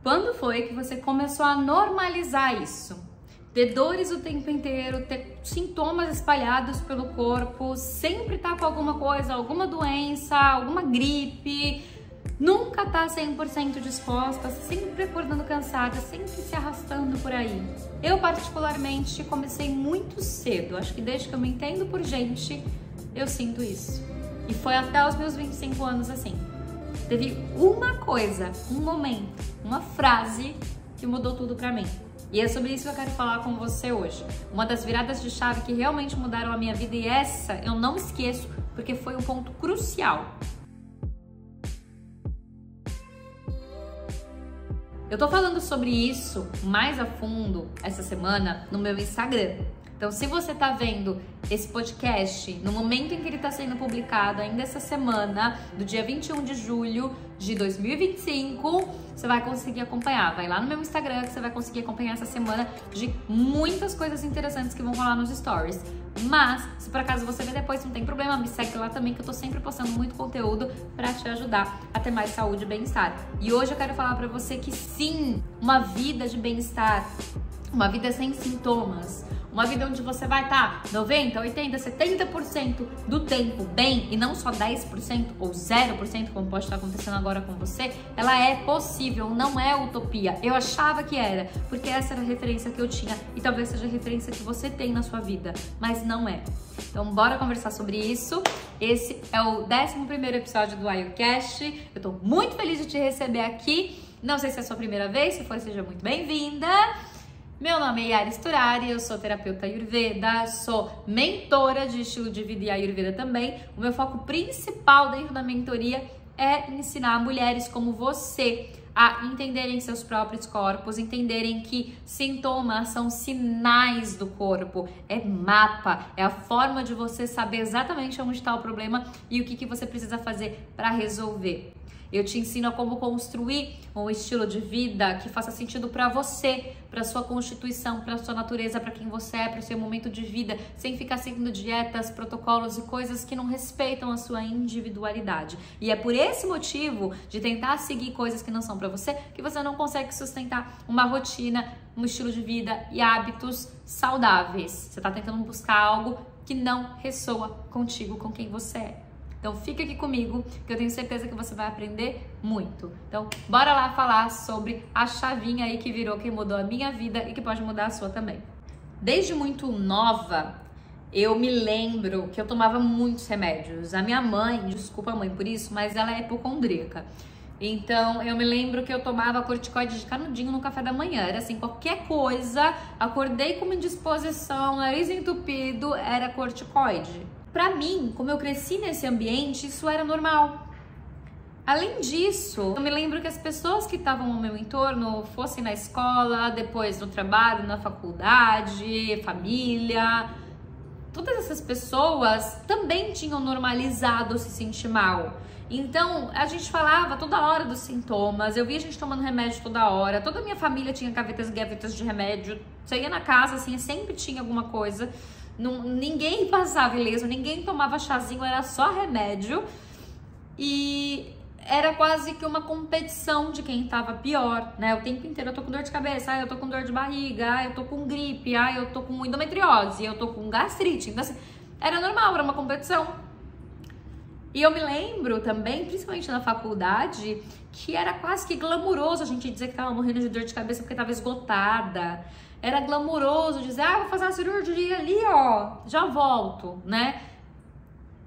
Quando foi que você começou a normalizar isso? Ter dores o tempo inteiro, ter sintomas espalhados pelo corpo, sempre tá com alguma coisa, alguma doença, alguma gripe, nunca tá 100% disposta, sempre acordando cansada, sempre se arrastando por aí. Eu particularmente comecei muito cedo, acho que desde que eu me entendo por gente, eu sinto isso. E foi até os meus 25 anos assim. Teve uma coisa, um momento, uma frase que mudou tudo pra mim. E é sobre isso que eu quero falar com você hoje. Uma das viradas de chave que realmente mudaram a minha vida, e essa eu não esqueço, porque foi um ponto crucial. Eu tô falando sobre isso mais a fundo essa semana no meu Instagram. Então, se você tá vendo esse podcast no momento em que ele tá sendo publicado, ainda essa semana, do dia 21 de julho de 2025, você vai conseguir acompanhar. Vai lá no meu Instagram que você vai conseguir acompanhar essa semana de muitas coisas interessantes que vão rolar nos stories. Mas, se por acaso você ver depois, não tem problema, me segue lá também, que eu tô sempre postando muito conteúdo pra te ajudar a ter mais saúde e bem-estar. E hoje eu quero falar pra você que sim, uma vida de bem-estar, uma vida sem sintomas, uma vida onde você vai estar 90, 80, 70% do tempo bem e não só 10% ou 0%, como pode estar acontecendo agora com você, ela é possível, não é utopia. Eu achava que era, porque essa era a referência que eu tinha e talvez seja a referência que você tem na sua vida, mas não é. Então bora conversar sobre isso. Esse é o 11º episódio do AyurCast. Eu tô muito feliz de te receber aqui. Não sei se é a sua primeira vez, se for, seja muito bem-vinda. Meu nome é Yaris Turari, eu sou terapeuta Ayurveda, sou mentora de estilo de vida e Ayurveda também. O meu foco principal dentro da mentoria é ensinar mulheres como você a entenderem seus próprios corpos, entenderem que sintomas são sinais do corpo, é mapa, é a forma de você saber exatamente onde está o problema e o que você precisa fazer para resolver. Eu te ensino a como construir um estilo de vida que faça sentido para você, para sua constituição, para sua natureza, para quem você é, para o seu momento de vida, sem ficar seguindo dietas, protocolos e coisas que não respeitam a sua individualidade. E é por esse motivo de tentar seguir coisas que não são para você que você não consegue sustentar uma rotina, um estilo de vida e hábitos saudáveis. Você está tentando buscar algo que não ressoa contigo, com quem você é. Então fica aqui comigo, que eu tenho certeza que você vai aprender muito. Então bora lá falar sobre a chavinha aí que virou, que mudou a minha vida e que pode mudar a sua também. Desde muito nova, eu me lembro que eu tomava muitos remédios. A minha mãe, desculpa mãe por isso, mas ela é hipocondríaca. Então eu me lembro que eu tomava corticoide de canudinho no café da manhã. Era assim, qualquer coisa, acordei com uma indisposição, nariz entupido, era corticoide. Pra mim, como eu cresci nesse ambiente, isso era normal. Além disso, eu me lembro que as pessoas que estavam ao meu entorno, fossem na escola, depois no trabalho, na faculdade, família, todas essas pessoas também tinham normalizado se sentir mal. Então, a gente falava toda hora dos sintomas, eu via a gente tomando remédio toda hora, toda a minha família tinha gavetas e gavetas de remédio, você ia na casa, assim, sempre tinha alguma coisa. Ninguém passava ileso, ninguém tomava chazinho, era só remédio e era quase que uma competição de quem tava pior, né? O tempo inteiro eu tô com dor de cabeça, eu tô com dor de barriga, eu tô com gripe, eu tô com endometriose, eu tô com gastrite. Então, assim, era normal, era uma competição. E eu me lembro também, principalmente na faculdade, que era quase que glamuroso a gente dizer que tava morrendo de dor de cabeça porque tava esgotada. Era glamuroso dizer, vou fazer uma cirurgia ali, ó, já volto, né?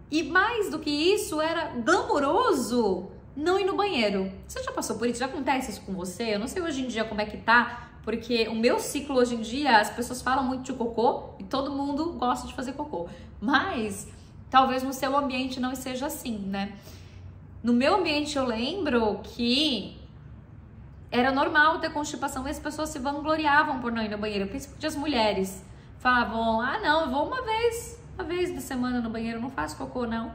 E mais do que isso, era glamuroso não ir no banheiro. Você já passou por isso? Já acontece isso com você? Eu não sei hoje em dia como é que tá, porque o meu ciclo hoje em dia, as pessoas falam muito de cocô e todo mundo gosta de fazer cocô. Mas talvez no seu ambiente não seja assim, né? No meu ambiente eu lembro que era normal ter constipação e as pessoas se vangloriavam por não ir no banheiro, principalmente as mulheres. Falavam, não, eu vou uma vez da semana no banheiro, não faço cocô, não.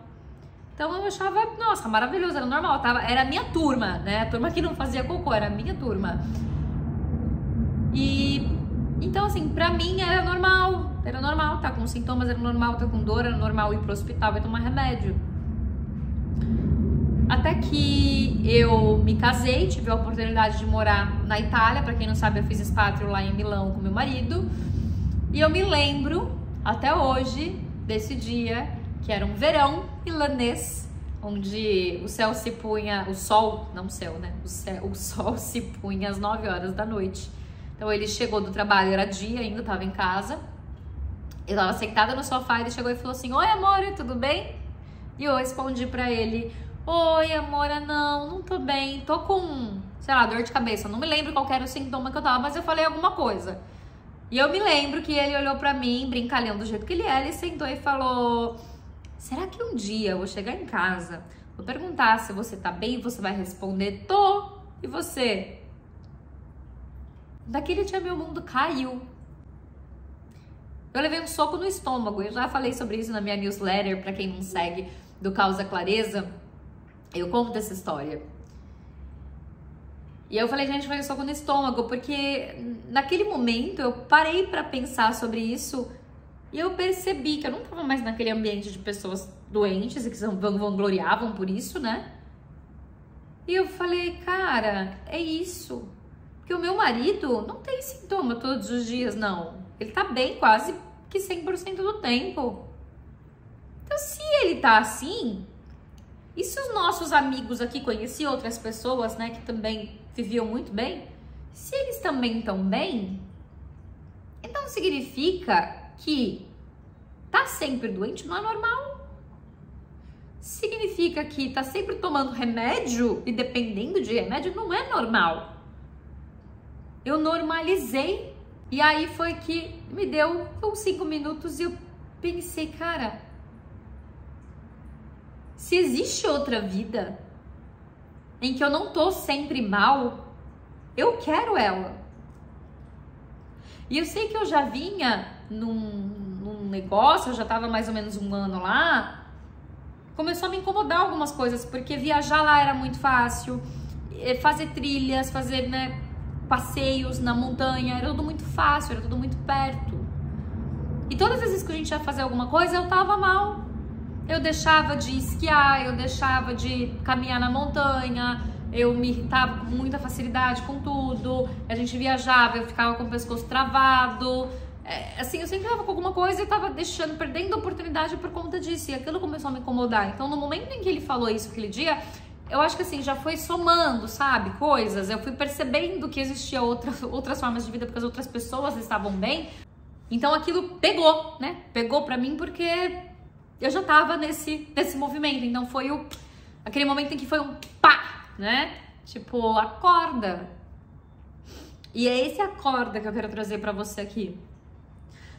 Então eu achava, nossa, maravilhoso, era normal, era a minha turma, né? A turma que não fazia cocô, era a minha turma. E então, assim, pra mim era normal tá com sintomas, era normal tá com dor, era normal ir pro hospital e tomar remédio. Até que eu me casei, tive a oportunidade de morar na Itália. Pra quem não sabe, eu fiz expátrio lá em Milão com meu marido. E eu me lembro, até hoje, desse dia, que era um verão milanês, onde o céu se punha, o sol, não o céu, né? O sol se punha às 9 horas da noite. Então ele chegou do trabalho, era dia ainda, tava em casa. Eu tava sentada no sofá, ele chegou e falou assim: oi, amor, tudo bem? E eu respondi pra ele: oi, amor, não tô bem, tô com, sei lá, dor de cabeça. Não me lembro qual era o sintoma que eu tava, mas eu falei alguma coisa. E eu me lembro que ele olhou pra mim, brincalhão do jeito que ele é, ele sentou e falou: será que um dia eu vou chegar em casa, vou perguntar se você tá bem e você vai responder: tô. E você? Daquele dia meu mundo caiu. Eu levei um soco no estômago. Eu já falei sobre isso na minha newsletter, pra quem não segue, do Causa Clareza. Eu conto essa história. E eu falei, gente, foi um soco no estômago, porque naquele momento eu parei pra pensar sobre isso e eu percebi que eu não tava mais naquele ambiente de pessoas doentes e que vangloriavam por isso, né? E eu falei, cara, é isso. Porque o meu marido não tem sintoma todos os dias, não. Ele tá bem quase que 100% do tempo. Então, se ele tá assim, e se os nossos amigos aqui conheciam outras pessoas, né, que também viviam muito bem, se eles também estão bem, então significa que tá sempre doente não é normal. Significa que tá sempre tomando remédio e dependendo de remédio não é normal. Eu normalizei. E aí foi que me deu uns 5 minutos e eu pensei, cara, se existe outra vida em que eu não tô sempre mal, eu quero ela. E eu sei que eu já vinha num negócio, eu já tava mais ou menos 1 ano lá, começou a me incomodar algumas coisas, porque viajar lá era muito fácil, fazer trilhas, fazer, né, passeios na montanha, era tudo muito fácil, era tudo muito perto. E todas as vezes que a gente ia fazer alguma coisa, eu tava mal. Eu deixava de esquiar, eu deixava de caminhar na montanha, eu me irritava com muita facilidade com tudo, a gente viajava, eu ficava com o pescoço travado. Assim, eu sempre tava com alguma coisa e tava perdendo a oportunidade por conta disso, e aquilo começou a me incomodar. Então, no momento em que ele falou isso aquele dia, eu acho que assim, já foi somando, sabe, coisas. Eu fui percebendo que existia outras formas de vida, porque as outras pessoas estavam bem. Então aquilo pegou, né? Pegou pra mim porque eu já tava nesse movimento. Então foi aquele momento em que foi um pá, né? Tipo, acorda. E é esse acorda que eu quero trazer pra você aqui.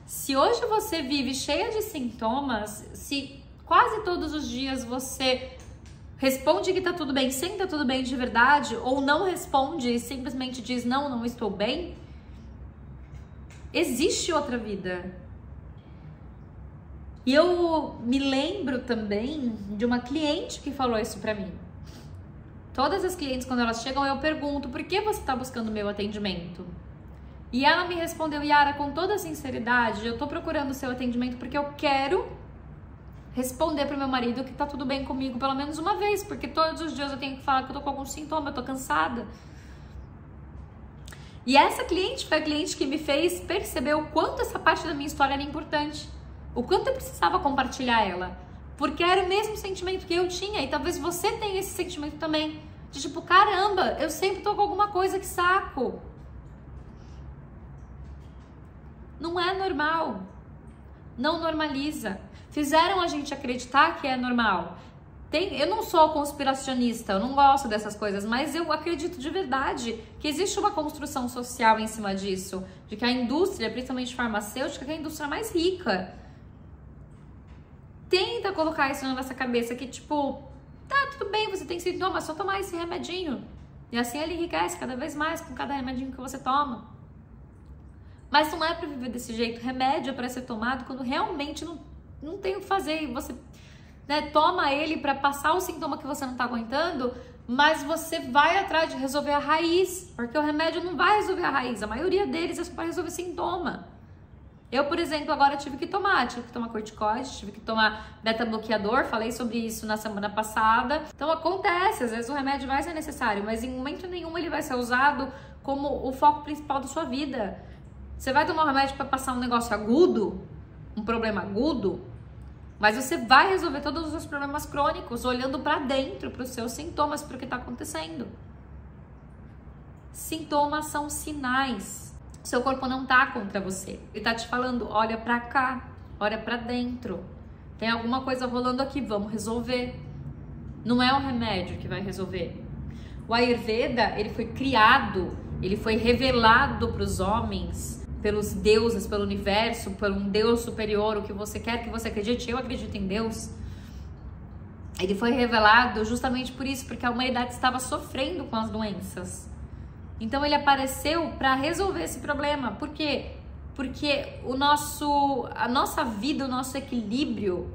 Se hoje você vive cheia de sintomas, se quase todos os dias você responde que tá tudo bem sem tá tudo bem de verdade, ou não responde e simplesmente diz não estou bem, existe outra vida. E eu me lembro também de uma cliente que falou isso pra mim. Todas as clientes, quando elas chegam, eu pergunto: por que você tá buscando o meu atendimento? E ela me respondeu: Yara, com toda sinceridade, eu tô procurando o seu atendimento porque eu quero responder pro meu marido que tá tudo bem comigo pelo menos uma vez, porque todos os dias eu tenho que falar que eu tô com algum sintoma, eu tô cansada. E essa cliente foi a cliente que me fez perceber o quanto essa parte da minha história era importante, o quanto eu precisava compartilhar ela, porque era o mesmo sentimento que eu tinha, e talvez você tenha esse sentimento também, de tipo, caramba, eu sempre tô com alguma coisa, que saco. Não é normal, não normaliza. Fizeram a gente acreditar que é normal. Eu não sou conspiracionista, eu não gosto dessas coisas, mas eu acredito de verdade que existe uma construção social em cima disso, de que a indústria, principalmente farmacêutica, que é a indústria mais rica, tenta colocar isso na nossa cabeça, que tipo, tá, tudo bem, você tem sintoma, só tomar esse remedinho. E assim ele enriquece cada vez mais com cada remedinho que você toma. Mas não é pra viver desse jeito. Remédio é pra ser tomado quando realmente não tem o que fazer, e você, né, toma ele para passar o sintoma que você não tá aguentando, mas você vai atrás de resolver a raiz, porque o remédio não vai resolver a raiz, a maioria deles é só para resolver sintoma. Eu, por exemplo, agora tive que tomar corticoide, tive que tomar beta-bloqueador, falei sobre isso na semana passada. Então acontece, às vezes o remédio vai ser necessário, mas em momento nenhum ele vai ser usado como o foco principal da sua vida. Você vai tomar um remédio para passar um negócio agudo, um problema agudo, mas você vai resolver todos os seus problemas crônicos olhando para dentro, para os seus sintomas, para o que está acontecendo. Sintomas são sinais. Seu corpo não tá contra você. Ele tá te falando, olha pra cá, olha pra dentro. Tem alguma coisa rolando aqui, vamos resolver. Não é o remédio que vai resolver. O Ayurveda, ele foi criado, ele foi revelado para os homens, pelos deuses, pelo universo, por um Deus superior, o que você quer que você acredite. Eu acredito em Deus. Ele foi revelado justamente por isso, porque a humanidade estava sofrendo com as doenças. Então ele apareceu para resolver esse problema. Por quê? Porque a nossa vida, o nosso equilíbrio,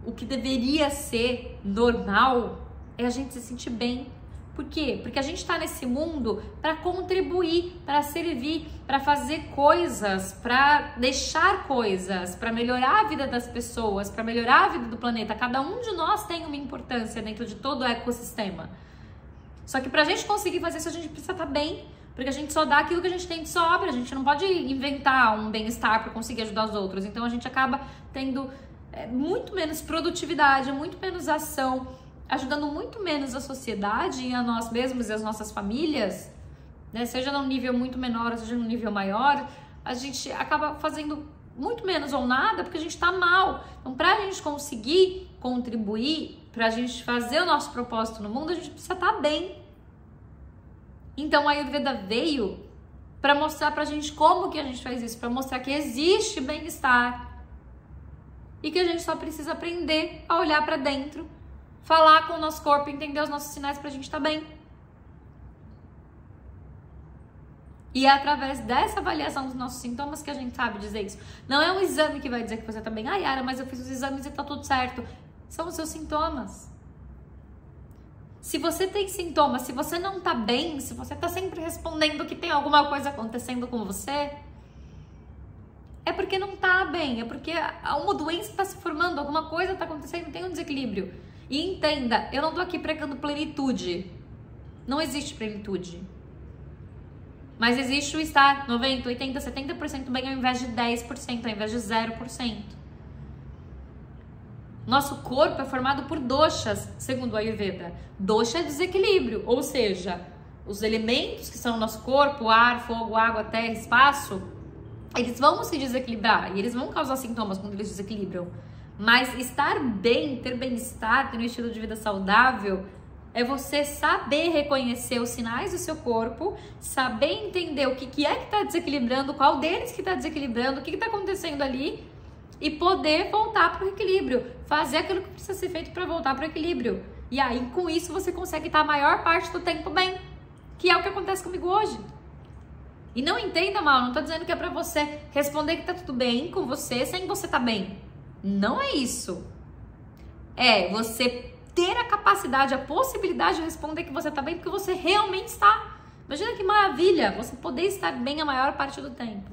o que deveria ser normal é a gente se sentir bem. Por quê? Porque a gente está nesse mundo para contribuir, para servir, para fazer coisas, para deixar coisas, para melhorar a vida das pessoas, para melhorar a vida do planeta. Cada um de nós tem uma importância dentro de todo o ecossistema. Só que pra gente conseguir fazer isso, a gente precisa estar bem, porque a gente só dá aquilo que a gente tem de sobra, a gente não pode inventar um bem-estar para conseguir ajudar os outros. Então a gente acaba tendo muito menos produtividade, muito menos ação, ajudando muito menos a sociedade e a nós mesmos e as nossas famílias, né? Seja num nível muito menor, seja num nível maior, a gente acaba fazendo muito menos ou nada porque a gente tá mal. Então, pra gente conseguir contribuir, pra gente fazer o nosso propósito no mundo, a gente precisa estar bem. Então, a Ayurveda veio para mostrar pra gente como que a gente faz isso, para mostrar que existe bem-estar e que a gente só precisa aprender a olhar pra dentro, falar com o nosso corpo, entender os nossos sinais pra gente estar bem. E é através dessa avaliação dos nossos sintomas que a gente sabe dizer isso. Não é um exame que vai dizer que você tá bem. Ah, Yara, mas eu fiz os exames e tá tudo certo. São os seus sintomas. Se você tem sintomas, se você não tá bem, se você tá sempre respondendo que tem alguma coisa acontecendo com você, é porque não tá bem, é porque uma doença tá se formando, alguma coisa tá acontecendo, tem um desequilíbrio. E entenda, eu não tô aqui pregando plenitude. Não existe plenitude. Mas existe o estar 90%, 80%, 70% bem ao invés de 10%, ao invés de 0%. Nosso corpo é formado por doshas, segundo o Ayurveda. Dosha é desequilíbrio, ou seja, os elementos que são o nosso corpo, ar, fogo, água, terra, espaço, eles vão se desequilibrar e eles vão causar sintomas quando eles desequilibram. Mas estar bem, ter bem-estar, ter um estilo de vida saudável, é você saber reconhecer os sinais do seu corpo, saber entender o que é que está desequilibrando, qual deles que está desequilibrando, o que está acontecendo ali e poder voltar para o equilíbrio, fazer aquilo que precisa ser feito para voltar para o equilíbrio. E aí, com isso, você consegue estar a maior parte do tempo bem, que é o que acontece comigo hoje. E não entenda mal, não estou dizendo que é para você responder que está tudo bem com você sem você estar bem. Não é isso. É você ter a capacidade, a possibilidade de responder que você está bem porque você realmente está. Imagina que maravilha você poder estar bem a maior parte do tempo.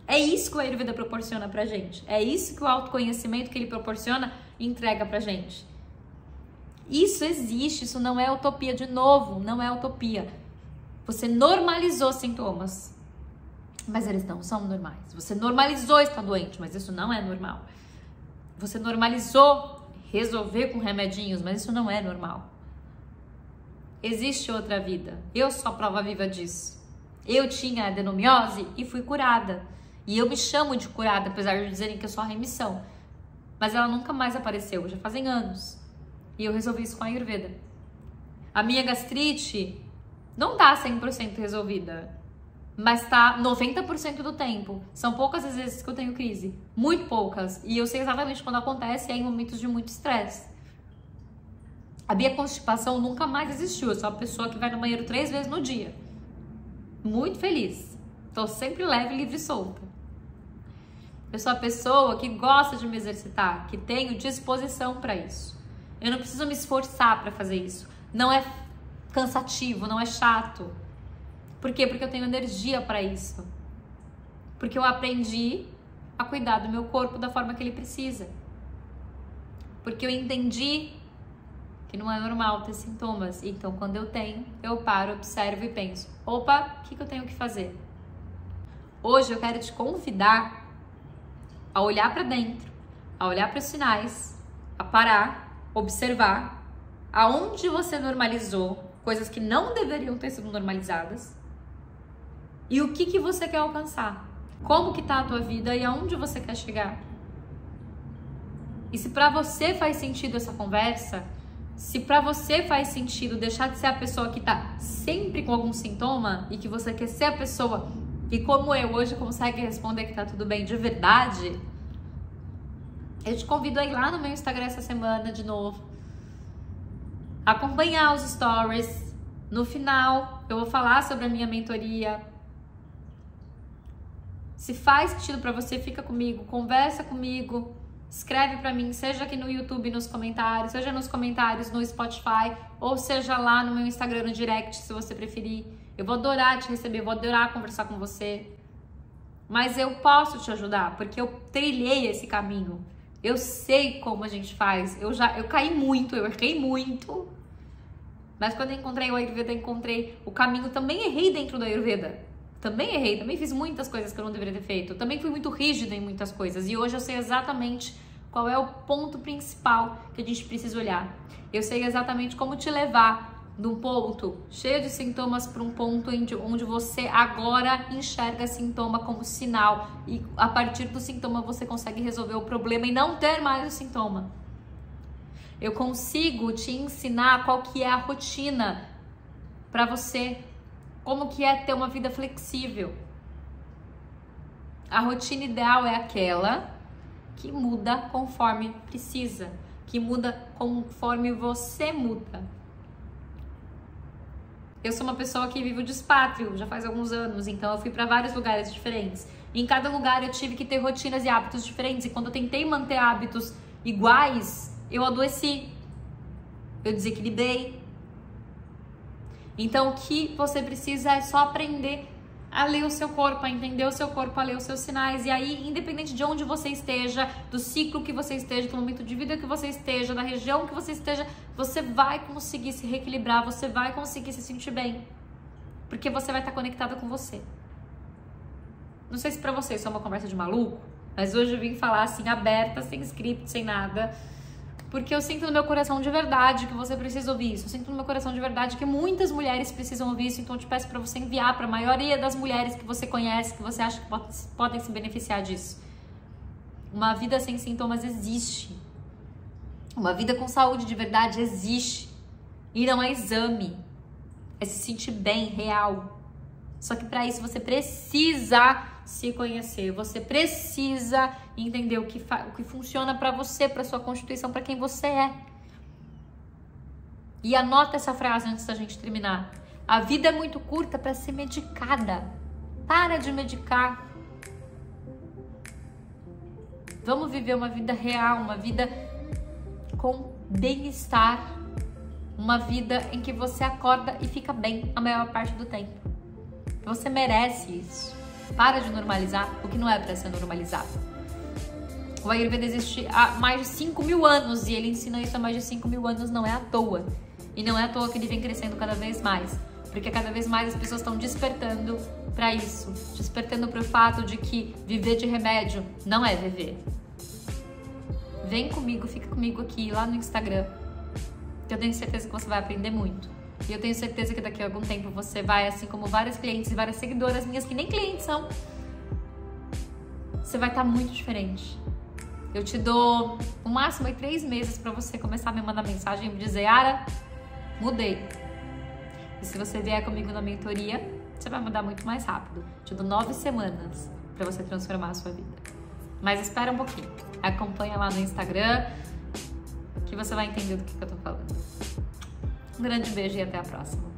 É isso que o Ayurveda proporciona pra gente. É isso que o autoconhecimento que ele proporciona entrega pra gente. Isso existe, isso não é utopia de novo, não é utopia. Você normalizou sintomas, mas eles não são normais. Você normalizou estar doente, mas isso não é normal. Você normalizou resolver com remedinhos, mas isso não é normal. Existe outra vida. Eu sou a prova viva disso. Eu tinha adenomiose e fui curada. E eu me chamo de curada, apesar de dizerem que eu sou a remissão. Mas ela nunca mais apareceu, já fazem anos. E eu resolvi isso com a Ayurveda. A minha gastrite não tá 100% resolvida, mas tá 90% do tempo. São poucas as vezes que eu tenho crise. Muito poucas. E eu sei exatamente quando acontece, é em momentos de muito estresse. A minha constipação nunca mais existiu. Eu sou uma pessoa que vai no banheiro 3 vezes no dia. Muito feliz. Tô sempre leve, livre e solta. Eu sou a pessoa que gosta de me exercitar, que tenho disposição para isso. Eu não preciso me esforçar para fazer isso. Não é cansativo, não é chato. Por quê? Porque eu tenho energia para isso. Porque eu aprendi a cuidar do meu corpo da forma que ele precisa. Porque eu entendi que não é normal ter sintomas. Então, quando eu tenho, eu paro, observo e penso: opa, o que eu tenho que fazer? Hoje eu quero te convidar a olhar para dentro, a olhar para os sinais, a parar, observar aonde você normalizou coisas que não deveriam ter sido normalizadas e o que você quer alcançar. Como que tá a tua vida e aonde você quer chegar? E se pra você faz sentido essa conversa, se pra você faz sentido deixar de ser a pessoa que tá sempre com algum sintoma e que você quer ser a pessoa que, como eu, hoje consegue responder que tá tudo bem de verdade, eu te convido a ir lá no meu Instagram essa semana de novo, acompanhar os stories. No final eu vou falar sobre a minha mentoria. Se faz sentido pra você, fica comigo, conversa comigo, escreve pra mim, seja aqui no YouTube nos comentários, seja nos comentários no Spotify, ou seja lá no meu Instagram no direct, se você preferir. Eu vou adorar te receber, eu vou adorar conversar com você. Mas eu posso te ajudar, porque eu trilhei esse caminho. Eu sei como a gente faz. Eu caí muito, eu errei muito. Mas quando eu encontrei o Ayurveda, eu encontrei o caminho. Também errei dentro do Ayurveda. Também errei, também fiz muitas coisas que eu não deveria ter feito. Também fui muito rígida em muitas coisas. E hoje eu sei exatamente qual é o ponto principal que a gente precisa olhar. Eu sei exatamente como te levar de um ponto cheio de sintomas para um ponto onde você agora enxerga sintoma como sinal. E a partir do sintoma você consegue resolver o problema e não ter mais o sintoma. Eu consigo te ensinar qual que é a rotina para você. Como que é ter uma vida flexível. A rotina ideal é aquela que muda conforme precisa, que muda conforme você muda. Eu sou uma pessoa que vive o despátrio já faz alguns anos, então eu fui para vários lugares diferentes. E em cada lugar eu tive que ter rotinas e hábitos diferentes. E quando eu tentei manter hábitos iguais, eu adoeci, eu desequilibrei. Então, o que você precisa é só aprender a ler o seu corpo, a entender o seu corpo, a ler os seus sinais. E aí, independente de onde você esteja, do ciclo que você esteja, do momento de vida que você esteja, da região que você esteja, você vai conseguir se reequilibrar, você vai conseguir se sentir bem. Porque você vai estar conectada com você. Não sei se pra você isso é uma conversa de maluco, mas hoje eu vim falar assim, aberta, sem script, sem nada. Porque eu sinto no meu coração de verdade que você precisa ouvir isso. Eu sinto no meu coração de verdade que muitas mulheres precisam ouvir isso. Então eu te peço para você enviar para a maioria das mulheres que você conhece, que você acha que podem se beneficiar disso. Uma vida sem sintomas existe. Uma vida com saúde de verdade existe. E não é exame. É se sentir bem, real. Só que para isso você precisa se conhecer, você precisa entender o que funciona para você, para sua constituição, para quem você é. E anota essa frase antes da gente terminar. A vida é muito curta para ser medicada. Para de medicar. Vamos viver uma vida real, uma vida com bem-estar, uma vida em que você acorda e fica bem a maior parte do tempo. Você merece isso. Para de normalizar o que não é para ser normalizado. O Ayurveda existe há mais de 5.000 anos e ele ensina isso há mais de 5.000 anos, não é à toa. E não é à toa que ele vem crescendo cada vez mais, porque cada vez mais as pessoas estão despertando para isso, despertando para o fato de que viver de remédio não é viver. Vem comigo, fica comigo aqui lá no Instagram, que eu tenho certeza que você vai aprender muito. E eu tenho certeza que daqui a algum tempo você vai, assim como várias clientes e várias seguidoras minhas que nem clientes são, você vai estar muito diferente. Eu te dou no máximo 3 meses para você começar a me mandar mensagem e me dizer: Ara, mudei. E se você vier comigo na mentoria, você vai mudar muito mais rápido. Te dou 9 semanas para você transformar a sua vida. Mas espera um pouquinho. Acompanha lá no Instagram que você vai entender do que eu tô falando. Um grande beijo e até a próxima.